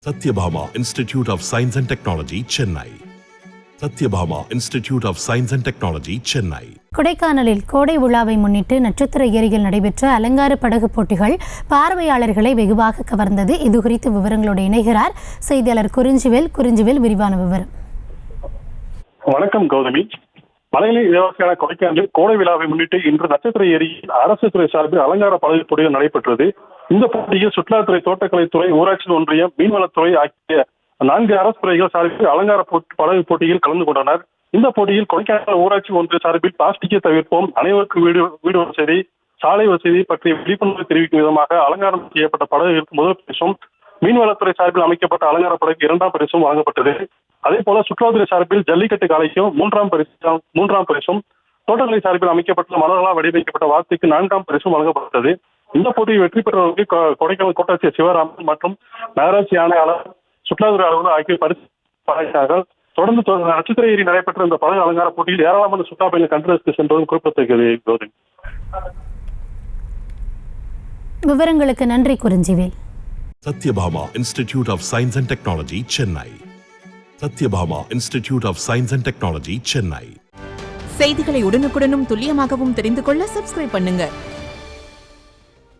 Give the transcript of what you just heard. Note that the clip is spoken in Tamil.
Satyabhama Institute of Science and Technology, Chennai. Satyabhama Institute of Science and Technology, Chennai. கொடைக்கானலில் கோடை விழாவை முன்னிட்டு நட்சத்திர ஏரியில் நடைபெற்ற அலங்கார படகு போட்டிகள் பார்வையாளர்களை வெகுவாக கவர்ந்தது. இது குறித்து விவரங்களோடு இணைகிறார் செய்தியாளர் குறிஞ்சிவேல். விரிவான விவரம். வணக்கம் கௌதமி. மலையிலே இளவரசியான கொடைக்கானலில் கோடை விழாவை முன்னிட்டு இன்று நட்சத்திர ஏரியில் அரசு துறை சார்பில் அலங்கார படகு போட்டிகள் நடைபெற்றது. இந்த போட்டியில் சுற்றுலாத்துறை, தோட்டக்கலைத்துறை, ஊராட்சி ஒன்றியம், மீன்வளத்துறை ஆகிய 4 அரசு துறைகள் சார்பில் அலங்கார படகு போட்டியில் கலந்து கொண்டனர். இந்த போட்டியில் கொடைக்கானல் ஊராட்சி ஒன்றிய சார்பில் பிளாஸ்டிக்கை தவிர்ப்போம், அனைவருக்கும் வீடு வசதி, சாலை வசதி பற்றிய விழிப்புணர்வு தெரிவிக்கும் விதமாக அலங்காரம் செய்யப்பட்ட படகுகளுக்கு முதல் பரிசும், மீன்வளத்துறை சார்பில் அமைக்கப்பட்ட அலங்கார படகு 2ஆம் பரிசும் வழங்கப்பட்டது. அதே போல சுற்றுலாத்துறை சார்பில் ஜல்லிக்கட்டு காளைக்கும் 3ஆம் பரிசும், தோட்டக்கலை சார்பில் அமைக்கப்பட்ட மலர்களால் வடிவமைக்கப்பட்ட வாத்துக்கு 4ஆம் பரிசும் வழங்கப்பட்டது. இந்த போட்டியில் வெற்றி பெற்றவர்களுக்கு கொடைக்கானல் கோட்டாட்சியர் சிவராமன் மற்றும் நகராட்சி ஆணையாளர், சுற்றுலாத்துறை அலுவலர் ஆகிய பரிசு வழங்கினார்கள். தொடர்ந்து நட்சத்திர ஏரி நடைபெற்ற இந்த படகு அலங்கார போட்டியில் ஏராளமான சுற்றுலா பயணிகள் கண்டு சென்றதும் குறிப்பிடத்தக்கது. விவரங்களுக்கு நன்றி குறிஞ்சிவேல். Satyabhama Institute of Science and Technology, Chennai. Satyabhama Institute of Science and Technology, Chennai. செய்திகளை உடனுக்குடனும் துல்லியமாகவும் தெரிந்து கொள்ள சப்ஸ்கிரைப் பண்ணுங்க.